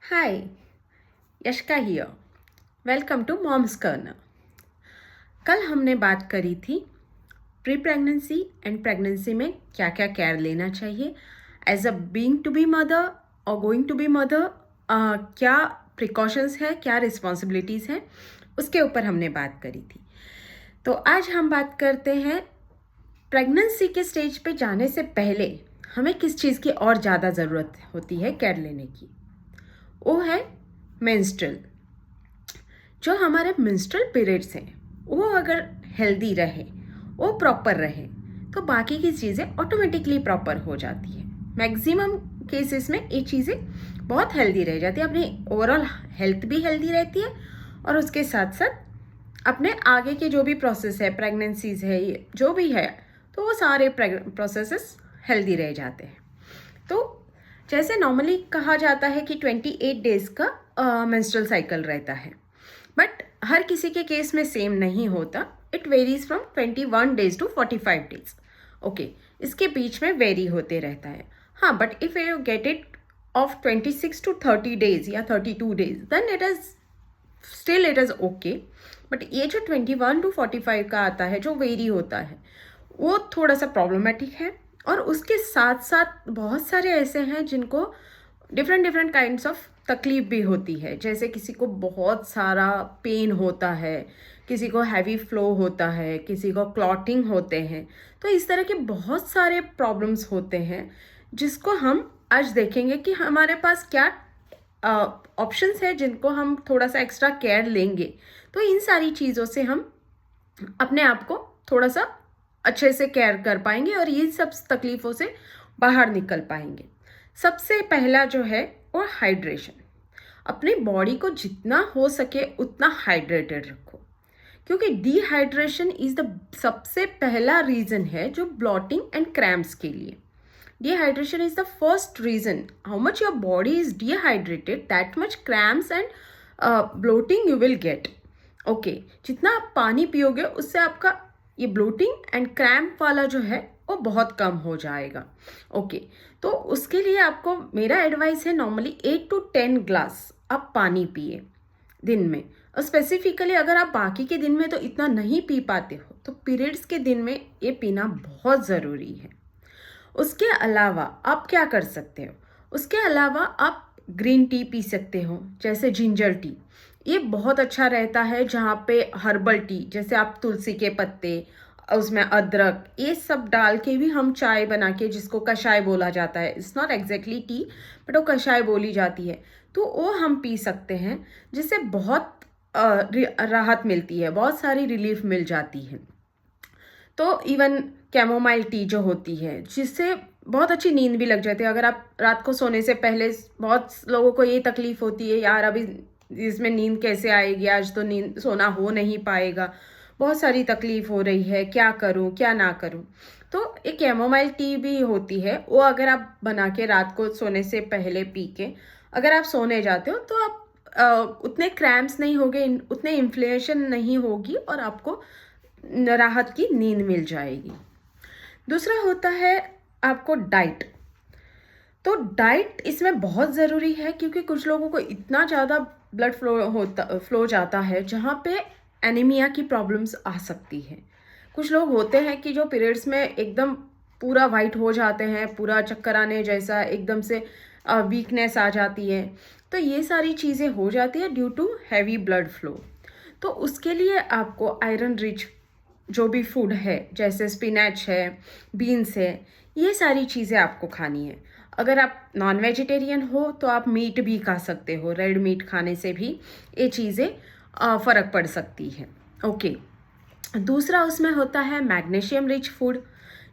Hi, Yashka here. Welcome to moms corner. कल हमने बात करी थी प्री प्रेगनेंसी एंड प्रेगनेंसी में क्या क्या केयर लेना चाहिए as a being to be mother और गोइंग टू बी मदर। क्या प्रिकॉशंस है, क्या रिस्पॉन्सिबिलिटीज़ हैं, उसके ऊपर हमने बात करी थी। तो आज हम बात करते हैं प्रेगनेंसी के स्टेज पे जाने से पहले हमें किस चीज़ की और ज़्यादा ज़रूरत होती है केयर लेने की। वो है मेंस्ट्रुअल। जो हमारे मेंस्ट्रुअल पीरियड्स हैं वो अगर हेल्दी रहे, वो प्रॉपर रहे, तो बाकी की चीज़ें ऑटोमेटिकली प्रॉपर हो जाती है। मैक्सिमम केसेस में ये चीज़ें बहुत हेल्दी रह जाती है, अपनी ओवरऑल हेल्थ भी हेल्दी रहती है और उसके साथ साथ अपने आगे के जो भी प्रोसेस है, प्रेगनेंसीज है, ये जो भी है, तो वो सारे प्रोसेसेस हेल्दी रह जाते हैं। तो जैसे नॉर्मली कहा जाता है कि 28 डेज का मेंस्ट्रुअल साइकिल रहता है, बट हर किसी के केस में सेम नहीं होता। It varies from 21 days to 45 days. Okay, इसके बीच में वेरी होते रहता है। हाँ, but if you get it of 26 to 30 days या 32 days, then it is still it is okay. But ये जो 21 टू 45 का आता है, जो वेरी होता है, वो थोड़ा सा प्रॉब्लमेटिक है। और उसके साथ साथ बहुत सारे ऐसे हैं जिनको डिफरेंट डिफरेंट काइंड्स ऑफ तकलीफ भी होती है। जैसे किसी को बहुत सारा पेन होता है, किसी को हैवी फ्लो होता है, किसी को क्लॉटिंग होते हैं। तो इस तरह के बहुत सारे प्रॉब्लम्स होते हैं जिसको हम आज देखेंगे कि हमारे पास क्या ऑप्शंस है जिनको हम थोड़ा सा एक्स्ट्रा केयर लेंगे तो इन सारी चीज़ों से हम अपने आप को थोड़ा सा अच्छे से केयर कर पाएंगे और ये सब तकलीफ़ों से बाहर निकल पाएंगे। सबसे पहला जो है वो हाइड्रेशन। अपनी बॉडी को जितना हो सके उतना हाइड्रेटेड रखो, क्योंकि डिहाइड्रेशन इज़ द सबसे पहला रीज़न है जो ब्लॉटिंग एंड क्रैम्प्स के लिए। Dehydration is the first reason. How much your body is dehydrated, that much cramps and bloating you will get. Okay, जितना आप पानी पियोगे उससे आपका ये ब्लोटिंग एंड क्रैम्प वाला जो है वो बहुत कम हो जाएगा। ओके, तो उसके लिए आपको मेरा एडवाइस है, नॉर्मली 8 to 10 ग्लास आप पानी पिए दिन में। और स्पेसिफिकली अगर आप बाकी के दिन में तो इतना नहीं पी पाते हो, तो पीरियड्स के दिन में ये पीना बहुत ज़रूरी है। उसके अलावा आप क्या कर सकते हो? उसके अलावा आप ग्रीन टी पी सकते हो, जैसे जिंजर टी। ये बहुत अच्छा रहता है, जहाँ पे हर्बल टी, जैसे आप तुलसी के पत्ते, उसमें अदरक, ये सब डाल के भी हम चाय बना के, जिसको कषाय बोला जाता है, it's not exactly T but वो कषाय बोली जाती है, तो वो हम पी सकते हैं, जिससे बहुत राहत मिलती है, बहुत सारी रिलीफ मिल जाती है। तो इवन कैमोमाइल टी जो होती है, जिससे बहुत अच्छी नींद भी लग जाती है। अगर आप रात को सोने से पहले, बहुत लोगों को ये तकलीफ होती है, यार अभी इसमें नींद कैसे आएगी, आज तो नींद सोना हो नहीं पाएगा, बहुत सारी तकलीफ हो रही है, क्या करूं क्या ना करूं। तो एक कैमोमाइल टी भी होती है, वो अगर आप बना के रात को सोने से पहले पी के अगर आप सोने जाते हो, तो आप उतने क्रैम्प्स नहीं होंगे, उतने इन्फ्लेमेशन नहीं होगी और आपको राहत की नींद मिल जाएगी। दूसरा होता है आपको डाइट। तो डाइट इसमें बहुत ज़रूरी है, क्योंकि कुछ लोगों को इतना ज़्यादा ब्लड फ्लो जाता है जहाँ पे एनीमिया की प्रॉब्लम्स आ सकती है। कुछ लोग होते हैं कि जो पीरियड्स में एकदम पूरा वाइट हो जाते हैं, पूरा चक्कर आने जैसा, एकदम से वीकनेस आ जाती है। तो ये सारी चीज़ें हो जाती है due to heavy blood flow. तो उसके लिए आपको आयरन रिच जो भी फूड है, जैसे स्पिनच है, बीन्स है, ये सारी चीज़ें आपको खानी है। अगर आप नॉन वेजिटेरियन हो तो आप मीट भी खा सकते हो, रेड मीट खाने से भी ये चीज़ें फ़र्क पड़ सकती है। ओके, दूसरा उसमें होता है मैग्नीशियम रिच फूड,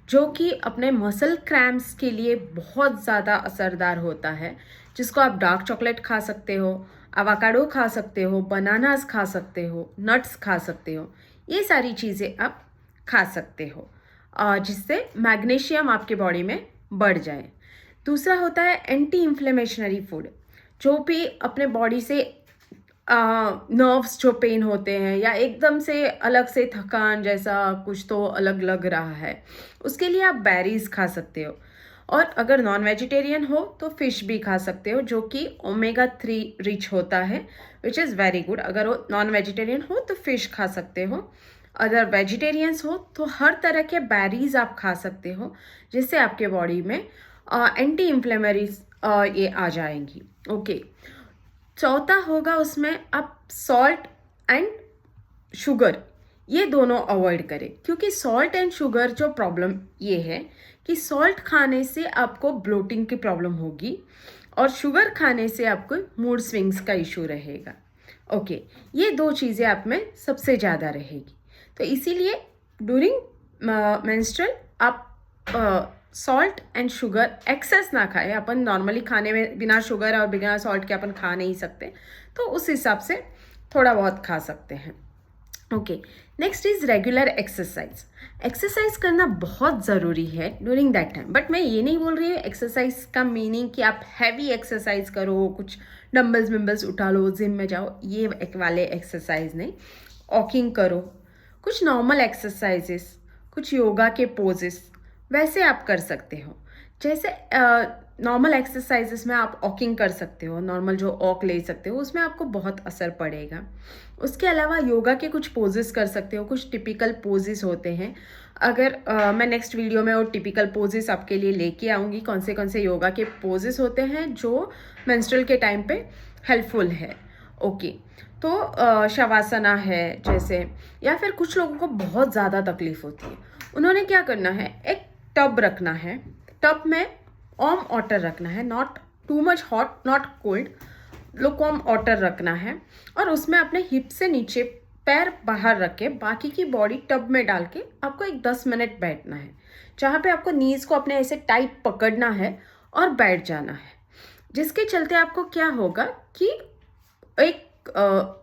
जो कि अपने मसल क्रैम्प्स के लिए बहुत ज़्यादा असरदार होता है, जिसको आप डार्क चॉकलेट खा सकते हो, अवाकाडो खा सकते हो, बनानास खा सकते हो, नट्स खा सकते हो, ये सारी चीज़ें आप खा सकते हो जिससे मैग्नीशियम आपके बॉडी में बढ़ जाए। दूसरा होता है एंटी इन्फ्लेमेशनरी फूड, जो भी अपने बॉडी से नर्व्स जो पेन होते हैं या एकदम से अलग से थकान जैसा कुछ तो अलग लग रहा है, उसके लिए आप बेरीज खा सकते हो। और अगर नॉन वेजिटेरियन हो तो फिश भी खा सकते हो, जो कि ओमेगा 3 रिच होता है, विच इज़ वेरी गुड। अगर वो नॉन वेजिटेरियन हो तो फिश खा सकते हो। अगर वेजिटेरियंस हो तो हर तरह के बेरीज आप खा सकते हो, जिससे आपके बॉडी में एंटी इन्फ्लेमरीज ये आ जाएंगी। ओके, चौथा होगा उसमें आप सॉल्ट एंड शुगर ये दोनों अवॉइड करें, क्योंकि सॉल्ट एंड शुगर जो प्रॉब्लम ये है कि सॉल्ट खाने से आपको ब्लोटिंग की प्रॉब्लम होगी और शुगर खाने से आपको मूड स्विंग्स का इशू रहेगा। ओके, ये दो चीज़ें आप में सबसे ज़्यादा रहेगी। तो इसीलिए ड्यूरिंग मेंस्ट्रुअल आप सॉल्ट एंड शुगर एक्सेस ना खाएं। अपन नॉर्मली खाने में बिना शुगर और बिना सॉल्ट के अपन खा नहीं सकते, तो उस हिसाब से थोड़ा बहुत खा सकते हैं। Okay, next is regular exercise. Exercise करना बहुत ज़रूरी है ड्यूरिंग दैट टाइम, बट मैं ये नहीं बोल रही हूँ एक्सरसाइज का मीनिंग कि आप हैवी एक्सरसाइज करो, कुछ डम्बल्स विम्बल्स उठा लो, जिम में जाओ, ये एक वाले एक्सरसाइज नहीं। वॉकिंग करो, कुछ नॉर्मल एक्सरसाइजेस, कुछ योगा के पोजेस वैसे आप कर सकते हो। जैसे नॉर्मल एक्सरसाइजेस में आप वॉकिंग कर सकते हो, नॉर्मल जो वॉक ले सकते हो, उसमें आपको बहुत असर पड़ेगा। उसके अलावा योगा के कुछ पोजेस कर सकते हो, कुछ टिपिकल पोजेस होते हैं। अगर मैं नेक्स्ट वीडियो में वो टिपिकल पोजेस आपके लिए लेके आऊँगी, कौन से योगा के पोजेस होते हैं जो मेंस्ट्रुअल के टाइम पे हेल्पफुल है। ओके, तो शवासना है जैसे, या फिर कुछ लोगों को बहुत ज़्यादा तकलीफ होती है, उन्होंने क्या करना है, एक टब रखना है, टब में वार्म वाटर रखना है, not too much hot not cold, lukewarm water रखना है, और उसमें अपने हिप से नीचे पैर बाहर रख के बाकी की बॉडी टब में डाल के आपको एक 10 मिनट बैठना है, जहाँ पे आपको नीज को अपने ऐसे टाइट पकड़ना है और बैठ जाना है। जिसके चलते आपको क्या होगा कि एक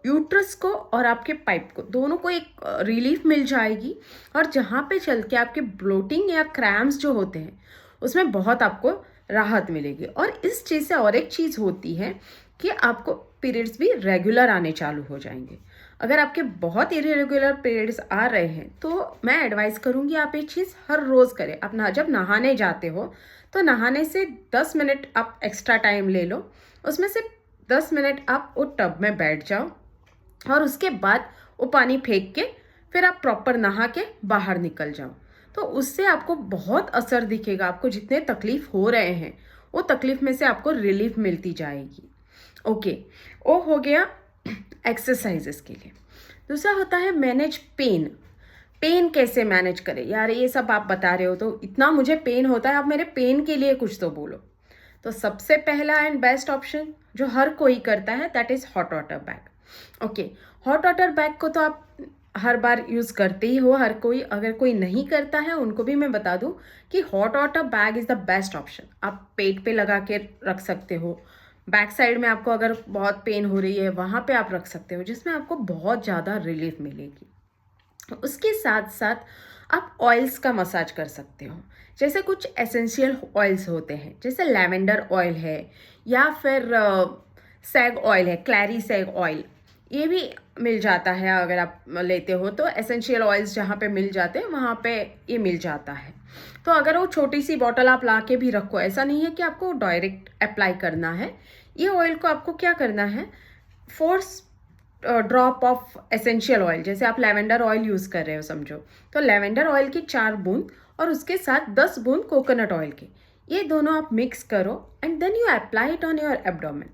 यूट्रस को और आपके पाइप को दोनों को एक रिलीफ मिल जाएगी, और जहाँ पे चल के आपके ब्लोटिंग या क्रैम्स जो होते हैं उसमें बहुत आपको राहत मिलेगी। और इस चीज़ से और एक चीज़ होती है कि आपको पीरियड्स भी रेगुलर आने चालू हो जाएंगे। अगर आपके बहुत इरेगुलर पीरियड्स आ रहे हैं तो मैं एडवाइस करूँगी आप एक चीज़ हर रोज़ करें। आप जब नहाने जाते हो तो नहाने से 10 मिनट आप एक्स्ट्रा टाइम ले लो, उसमें से 10 मिनट आप वो टब में बैठ जाओ, और उसके बाद वो पानी फेंक के फिर आप प्रॉपर नहा के बाहर निकल जाओ। तो उससे आपको बहुत असर दिखेगा। आपको जितने तकलीफ हो रहे हैं वो तकलीफ में से आपको रिलीफ मिलती जाएगी। ओके, वो हो गया एक्सरसाइजेस के लिए। दूसरा होता है मैनेज पेन। पेन कैसे मैनेज करें यार, ये सब आप बता रहे हो तो इतना मुझे पेन होता है, आप मेरे पेन के लिए कुछ तो बोलो। तो सबसे पहला एंड बेस्ट ऑप्शन जो हर कोई करता है that is hot water bag. Okay, hot water bag को तो आप हर बार यूज़ करते ही हो हर कोई। अगर कोई नहीं करता है उनको भी मैं बता दूं कि hot water bag is the best option. आप पेट पे लगा के रख सकते हो, बैक साइड में आपको अगर बहुत पेन हो रही है वहाँ पे आप रख सकते हो, जिसमें आपको बहुत ज़्यादा रिलीफ मिलेगी। उसके साथ साथ आप ऑयल्स का मसाज कर सकते हो। जैसे कुछ एसेंशियल ऑयल्स होते हैं, जैसे लैवेंडर ऑयल है, या फिर सैग ऑयल है, क्लैरी सैग ऑयल, ये भी मिल जाता है। अगर आप लेते हो तो एसेंशियल ऑयल्स जहाँ पे मिल जाते हैं वहाँ पे ये मिल जाता है। तो अगर वो छोटी सी बॉटल आप ला के भी रखो, ऐसा नहीं है कि आपको डायरेक्ट अप्लाई करना है। ये ऑयल को आपको क्या करना है, 4 ड्रॉप ऑफ एसेंशियल ऑयल, जैसे आप लैवेंडर ऑयल यूज़ कर रहे हो समझो, तो लैवेंडर ऑयल की 4 बूंद और उसके साथ 10 बूंद कोकोनट ऑयल के, ये दोनों आप मिक्स करो and then you apply it on your abdomen,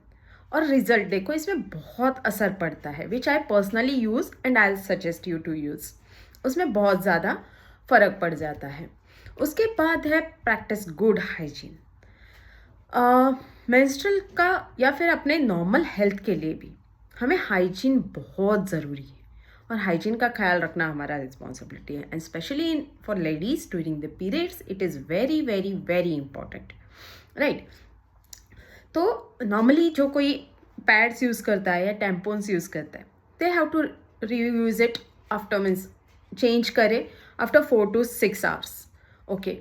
और रिजल्ट देखो, इसमें बहुत असर पड़ता है, which I personally use and I suggest you to use. उसमें बहुत ज़्यादा फर्क पड़ जाता है। उसके बाद है प्रैक्टिस गुड हाइजीन। मेंस्ट्रुअल का या फिर अपने नॉर्मल हेल्थ के लिए भी हमें हाइजीन बहुत ज़रूरी है, और हाइजीन का ख्याल रखना हमारा रिस्पॉन्सिबिलिटी है, and specially in for ladies during the periods it is very very very important, right. तो नॉर्मली जो कोई पैड्स यूज़ करता है या टैम्पोन्स यूज़ करता है, they have to reuse it after, means change करे आफ्टर 4 to 6 आवर्स। ओके,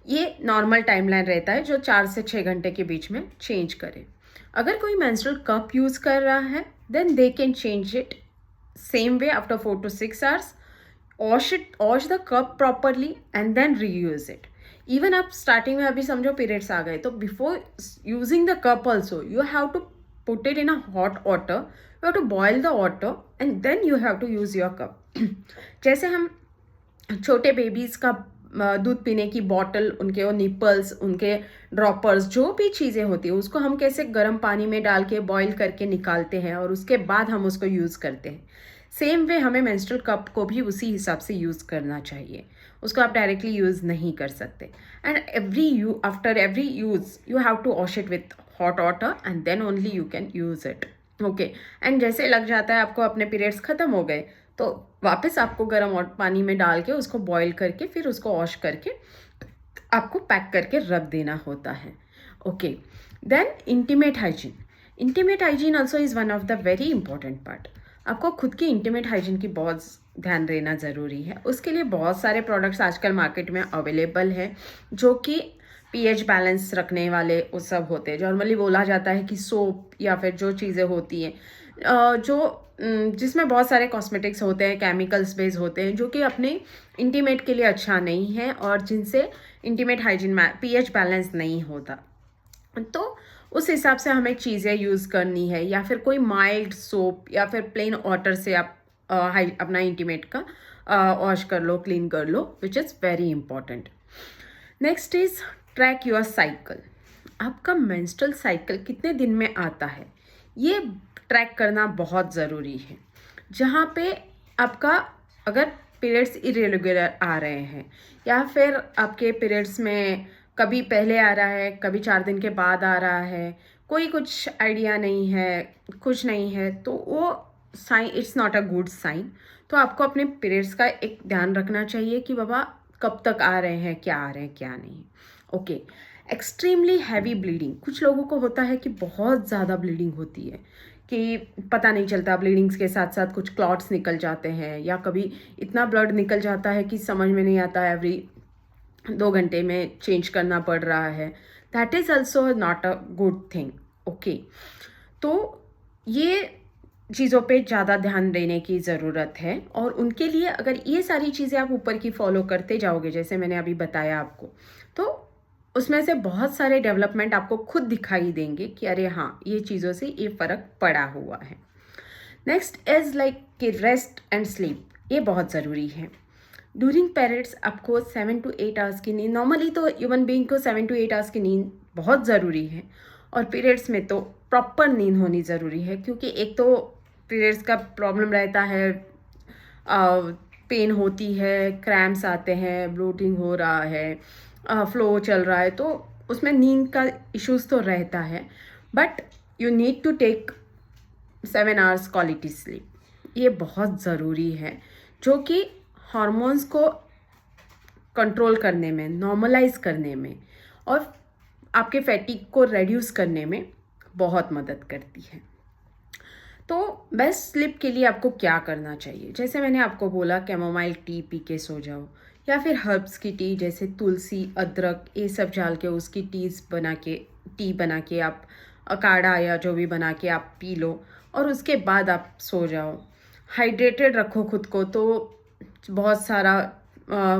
ये नॉर्मल टाइमलाइन रहता है जो 4 से 6 घंटे के बीच में चेंज करे। अगर कोई मेंस्ट्रुअल कप यूज़ कर रहा है then they can change it same way after 4 to 6 hours, wash the cup properly and then reuse it. Even आप स्टार्टिंग में अभी समझो पीरियड्स आ गए, तो before using the cup also you have to put it in a hot water, you have to boil the water and then you have to use your cup. जैसे हम छोटे बेबीज़ का दूध पीने की बॉटल, उनके वो निपल्स, उनके ड्रॉपर्स, जो भी चीज़ें होती है उसको हम कैसे गर्म पानी में डाल के बॉईल करके निकालते हैं और उसके बाद हम उसको यूज़ करते हैं, सेम वे हमें मेंस्ट्रुअल कप को भी उसी हिसाब से यूज़ करना चाहिए। उसको आप डायरेक्टली यूज़ नहीं कर सकते। And after every use you have to wash it with hot water and then only you can use it. Okay. And जैसे लग जाता है आपको अपने पीरियड्स ख़त्म हो गए, तो वापस आपको गर्म पानी में डाल के उसको बॉईल करके फिर उसको वॉश करके आपको पैक करके रख देना होता है। Okay. Then intimate hygiene. Intimate hygiene also is one of the very important part. आपको खुद की इंटीमेट हाइजीन की बहुत ध्यान देना ज़रूरी है। उसके लिए बहुत सारे प्रोडक्ट्स आजकल मार्केट में अवेलेबल हैं जो कि पीएच बैलेंस रखने वाले वो सब होते हैं। नॉर्मली बोला जाता है कि सोप या फिर जो चीज़ें होती हैं जिसमें बहुत सारे कॉस्मेटिक्स होते हैं, केमिकल्स बेस्ड होते हैं, जो कि अपने इंटीमेट के लिए अच्छा नहीं है और जिनसे इंटीमेट हाइजीन पीएच बैलेंस नहीं होता। तो उस हिसाब से हमें चीज़ें यूज़ करनी है, या फिर कोई माइल्ड सोप या फिर प्लेन वाटर से आप अपना इंटीमेट का वॉश कर लो, क्लीन कर लो, which is very important. Next is track your cycle. आपका मेंस्ट्रुअल साइकिल कितने दिन में आता है ये ट्रैक करना बहुत ज़रूरी है। जहाँ पे आपका अगर पीरियड्स इरेगुलर आ रहे हैं या फिर आपके पीरियड्स में कभी पहले आ रहा है, कभी 4 दिन के बाद आ रहा है, कोई कुछ आइडिया नहीं है, कुछ नहीं है, तो वो sign, it's not a good sign. तो आपको अपने पीरियड्स का एक ध्यान रखना चाहिए कि बाबा कब तक आ रहे हैं, क्या आ रहे हैं, क्या नहीं। ओके। Extremely heavy bleeding. कुछ लोगों को होता है कि बहुत ज़्यादा ब्लीडिंग होती है कि पता नहीं चलता, ब्लीडिंग्स के साथ साथ कुछ क्लॉट्स निकल जाते हैं, या कभी इतना ब्लड निकल जाता है कि समझ में नहीं आता, एवरी 2 घंटे में चेंज करना पड़ रहा है। That is also not a good thing. Okay. तो ये चीज़ों पे ज़्यादा ध्यान देने की ज़रूरत है, और उनके लिए अगर ये सारी चीज़ें आप ऊपर की फॉलो करते जाओगे जैसे मैंने अभी बताया आपको, तो उसमें से बहुत सारे डेवलपमेंट आपको खुद दिखाई देंगे कि अरे हाँ, ये चीज़ों से ये फ़र्क पड़ा हुआ है। नेक्स्ट इज़ लाइक कि रेस्ट एंड स्लीप, ये बहुत ज़रूरी है। ड्यूरिंग पीरियड्स आपको 7 to 8 आवर्स की नींद, नॉर्मली तो ह्यूमन बीइंग को 7 to 8 आवर्स की नींद बहुत ज़रूरी है, और पीरियड्स में तो प्रॉपर नींद होनी ज़रूरी है, क्योंकि एक तो पीरियड्स का प्रॉब्लम रहता है, पेन होती है, क्रैम्प्स आते हैं, ब्लोटिंग हो रहा है, फ्लो चल रहा है, तो उसमें नींद का इश्यूज तो रहता है, but you need to take 7 hours quality sleep. ये बहुत ज़रूरी है, जो कि हार्मोन्स को कंट्रोल करने में, नॉर्मलाइज करने में और आपके फैटिक को रेड्यूस करने में बहुत मदद करती है। तो बेस्ट स्लीप के लिए आपको क्या करना चाहिए, जैसे मैंने आपको बोला कैमोमाइल टी पी के सो जाओ, या फिर हर्ब्स की टी जैसे तुलसी, अदरक, ये सब डाल के उसकी टी बना के आप काढ़ा या जो भी बना के आप पी लो, और उसके बाद आप सो जाओ। हाइड्रेटेड रखो खुद को, तो बहुत सारा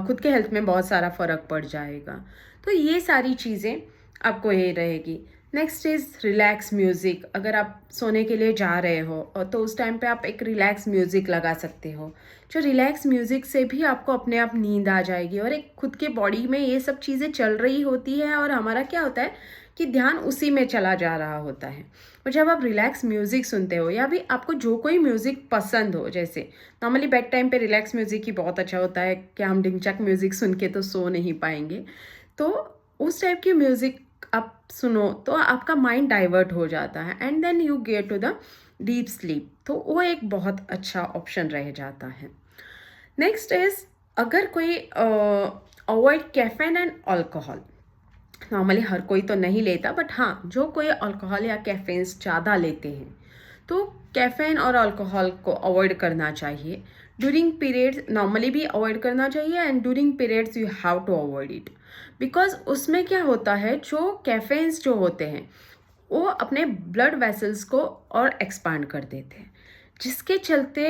खुद के हेल्थ में बहुत सारा फ़र्क पड़ जाएगा। तो ये सारी चीज़ें आपको ये रहेगी। Next is relax music. अगर आप सोने के लिए जा रहे हो और तो उस टाइम पे आप एक रिलैक्स म्यूज़िक लगा सकते हो, जो रिलैक्स म्यूज़िक से भी आपको अपने आप नींद आ जाएगी, और एक खुद के बॉडी में ये सब चीज़ें चल रही होती है और हमारा क्या होता है कि ध्यान उसी में चला जा रहा होता है। और जब आप रिलैक्स म्यूज़िक सुनते हो, या भी आपको जो कोई म्यूज़िक पसंद हो, जैसे नॉर्मली बेड टाइम पे रिलैक्स म्यूज़िक ही बहुत अच्छा होता है कि हम डिंगचक म्यूज़िक सुन के तो सो नहीं पाएंगे, तो उस टाइप की म्यूज़िक आप सुनो तो आपका माइंड डाइवर्ट हो जाता है, and then you get to the deep sleep, तो वो एक बहुत अच्छा ऑप्शन रह जाता है। नेक्स्ट इज, अगर कोई avoid caffeine and alcohol. Normally हर कोई तो नहीं लेता, बट हाँ, जो कोई अल्कोहल या कैफीन ज़्यादा लेते हैं, तो कैफीन और अल्कोहल को अवॉइड करना चाहिए। ड्यूरिंग पीरियड्स नॉर्मली भी अवॉइड करना चाहिए, and during periods you have to avoid it, because उसमें क्या होता है, जो कैफेन्स जो होते हैं वो अपने ब्लड वेसल्स को और एक्सपांड कर देते हैं, जिसके चलते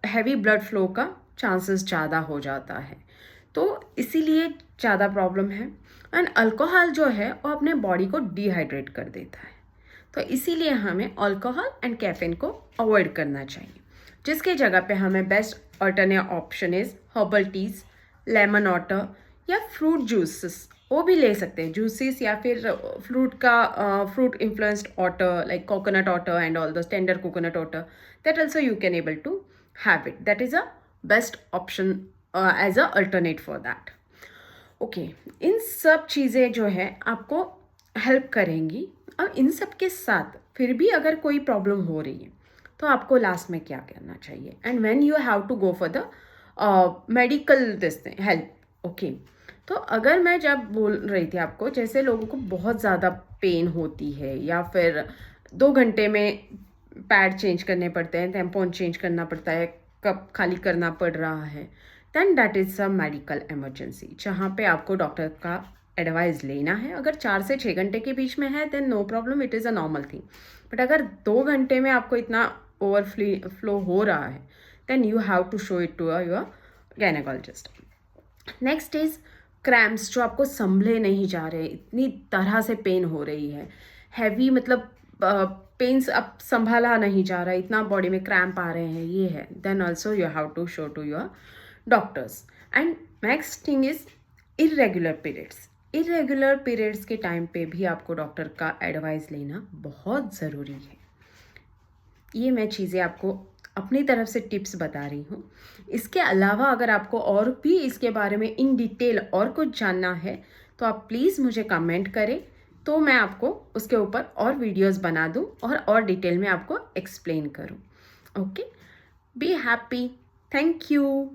हैवी ब्लड फ्लो का चांसेस ज़्यादा हो जाता है। तो इसीलिए ज़्यादा प्रॉब्लम है। एंड अल्कोहल जो है वो अपने बॉडी को डिहाइड्रेट कर देता है, तो इसीलिए हमें अल्कोहल एंड कैफीन को अवॉइड करना चाहिए, जिसके जगह पे हमें best alternate option is herbal teas, lemon water या फ्रूट जूसेस, वो भी ले सकते हैं जूसेस, या फिर fruit influenced water like coconut water and all the tender coconut water, that also you can able to have it, that is a best option as a alternate for that. Okay, इन सब चीज़ें जो है आपको help करेंगी। अब इन सब के साथ फिर भी अगर कोई प्रॉब्लम हो रही है तो आपको लास्ट में क्या करना चाहिए, and when you have to go for the medical this help. ओके, तो अगर मैं जब बोल रही थी आपको, जैसे लोगों को बहुत ज़्यादा पेन होती है या फिर 2 घंटे में पैड चेंज करने पड़ते हैं, टैम्पॉन चेंज करना पड़ता है, कप खाली करना पड़ रहा है, then that is a medical emergency, जहाँ पे आपको डॉक्टर का एडवाइस लेना है। अगर 4 से 6 घंटे के बीच में है then no problem, it is a normal thing. But अगर 2 घंटे में आपको इतना फ्लो हो रहा है, then you have to show it to your gynaecologist. Next is cramps, जो आपको संभले नहीं जा रहे, इतनी तरह से पेन हो रही है, हैवी मतलब पेन्स अब संभाला नहीं जा रहा है, इतना बॉडी में क्रैम्प आ रहे हैं, ये है, then also you have to show to your doctors. And next thing is irregular periods. Irregular periods के टाइम पे भी आपको डॉक्टर का एडवाइस लेना बहुत ज़रूरी है। ये मैं चीज़ें आपको अपनी तरफ से टिप्स बता रही हूँ। इसके अलावा अगर आपको और भी इसके बारे में इन डिटेल और कुछ जानना है तो आप प्लीज़ मुझे कमेंट करें, तो मैं आपको उसके ऊपर और वीडियोस बना दूँ और डिटेल में आपको एक्सप्लेन करूँ। Okay, be happy, thank you.